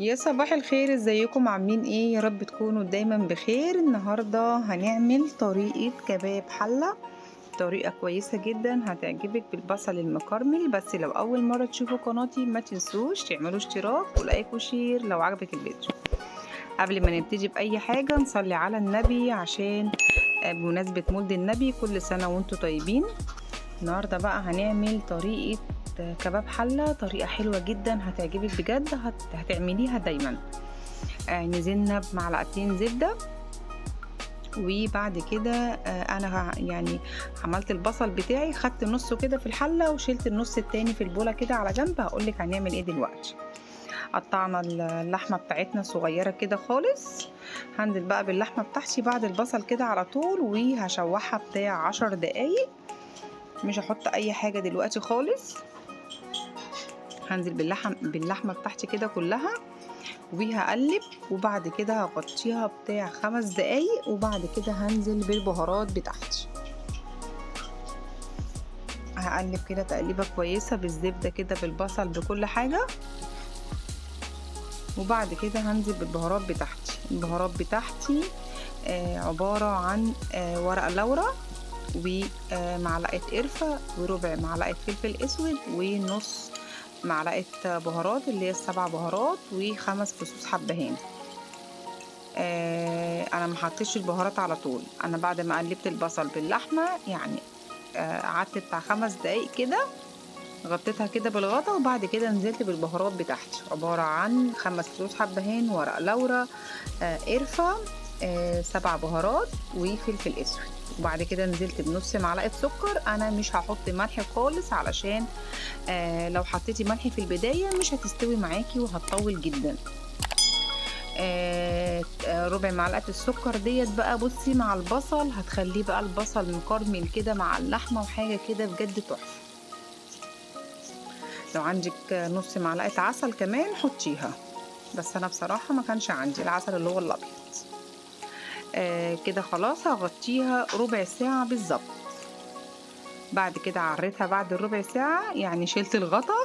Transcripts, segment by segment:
يا صباح الخير، ازيكم عاملين ايه؟ يا رب تكونوا دايما بخير. النهارده هنعمل طريقة كباب حلة، طريقة كويسة جدا هتعجبك بالبصل المكرمل. بس لو اول مرة تشوفوا قناتي ما تنسوش تعملوا اشتراك ولايك وشير لو عجبك الفيديو. قبل ما نبتدي باي حاجة نصلي على النبي عشان بمناسبة مولد النبي، كل سنة وانتم طيبين. النهارده بقى هنعمل طريقة كباب حلة، طريقة حلوة جدا هتعجبك بجد، هتعمليها دايما. نزلنا بمعلقتين زبدة، وبعد كده انا يعني عملت البصل بتاعي، خدت نصه كده في الحلة وشلت النص التاني في البولة كده على جنب. هقولك هنعمل ايه دلوقتي. قطعنا اللحمة بتاعتنا صغيرة كده خالص. هنزل بقى باللحمة بتاعتي بعد البصل كده على طول، وهشوحها بتاع 10 دقايق. مش هحط اي حاجة دلوقتي خالص. هنزل باللحمة بتاعتي كده كلها وهقلب، وبعد كده هغطيها بتاع 5 دقايق، وبعد كده هنزل بالبهارات بتاعتي. هقلب كده تقليبة كويسة بالزبدة كده بالبصل بكل حاجة، وبعد كده هنزل بالبهارات بتاعتي. البهارات بتاعتي عبارة عن ورق لورا، ومعلقة قرفة، وربع معلقة فلفل اسود، ونص معلقة بهارات اللي هي 7 بهارات، و5 فصوص حبهان. انا ما حطيتش البهارات على طول، انا بعد ما قلبت البصل باللحمة يعني قعدت بتاع 5 دقايق كده، غطيتها كده بالغطا، وبعد كده نزلت بالبهارات بتاعتي. عبارة عن 5 فصوص حبهان، ورق لورا، قرفة، 7 بهارات، وفلفل اسود. وبعد كده نزلت بنص معلقة سكر. انا مش هحط ملح خالص علشان لو حطيتي ملح في البداية مش هتستوي معاكي وهتطول جدا. ربع معلقة السكر ديت بقى بصي مع البصل هتخليه بقى البصل مكرمل كده مع اللحمة، وحاجة كده بجد تحفة. لو عندك نص معلقة عسل كمان حطيها، بس انا بصراحة ما كانش عندي العسل اللي هو الابيض. كده خلاص هغطيها ربع ساعة بالظبط. بعد كده عريتها بعد الربع ساعة، يعني شلت الغطا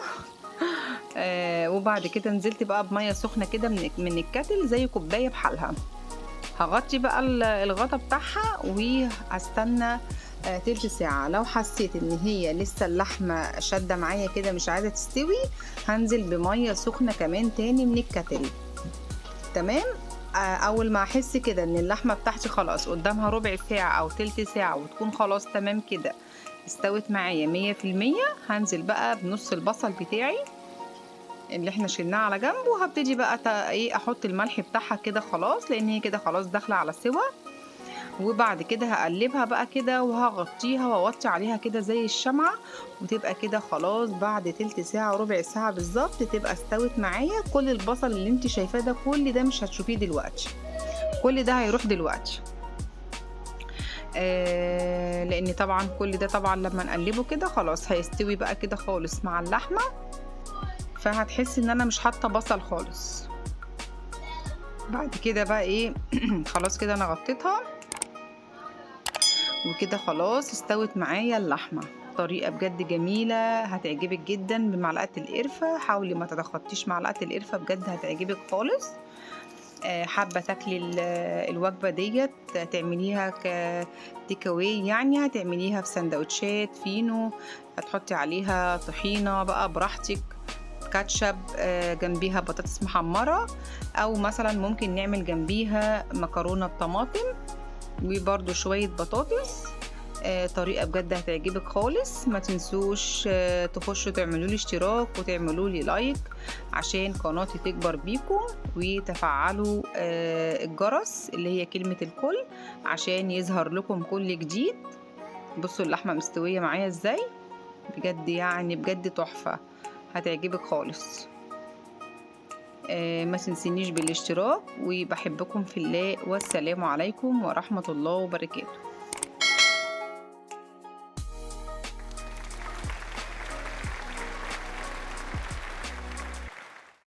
وبعد كده نزلت بقى بمية سخنة كده من الكاتل زي كوباية بحالها. هغطي بقى الغطا بتاعها وهستنى تلت ساعة. لو حسيت ان هي لسه اللحمة شادة معايا كده مش عايزة تستوي، هنزل بمية سخنة كمان تاني من الكاتل. تمام. اول ما احس كده ان اللحمة بتاعتي خلاص قدامها ربع ساعة او تلت ساعة وتكون خلاص تمام كده استوت معايا 100%، هنزل بقى بنص البصل بتاعي اللي احنا شلناه على جنب، وهبتدي بقى احط الملح بتاعها كده خلاص، لان هي كده خلاص داخله على سوا. وبعد كده هقلبها بقى كده وهغطيها واوطي عليها كده زي الشمعة، وتبقى كده خلاص بعد تلت ساعة وربع ساعة بالظبط تبقى استوت معايا. كل البصل اللي انت شايفاه ده كل ده مش هتشوفيه دلوقتي، كل ده هيروح دلوقتي. لان طبعا كل ده طبعا لما نقلبه كده خلاص هيستوي بقى كده خالص مع اللحمة، فهتحس ان انا مش حاطه بصل خالص. بعد كده بقى ايه خلاص كده انا غطيتها وكده خلاص استوت معايا اللحمه. طريقه بجد جميله هتعجبك جدا بمعلقه القرفه. حاولي ما تتخطيش معلقه القرفه، بجد هتعجبك خالص. حابه تاكلي الوجبه ديت تعمليها كتيك اواي، يعني هتعمليها في سندوتشات فينو، هتحطي عليها طحينه بقى براحتك، كاتشب، جنبيها بطاطس محمرة، او مثلا ممكن نعمل جنبيها مكرونة بطماطم وبرده شوية بطاطس. طريقة بجد هتعجبك خالص. ما تنسوش تخشوا تعملوا لي اشتراك وتعملوا لي لايك عشان قناتي تكبر بيكم، وتفعلوا الجرس اللي هي كلمة الكل عشان يظهر لكم كل جديد. بصوا اللحمة مستوية معايا ازاي، بجد يعني بجد تحفة هتعجبك خالص. ما تنسينيش بالاشتراك، وبحبكم في الله، والسلام عليكم ورحمة الله وبركاته.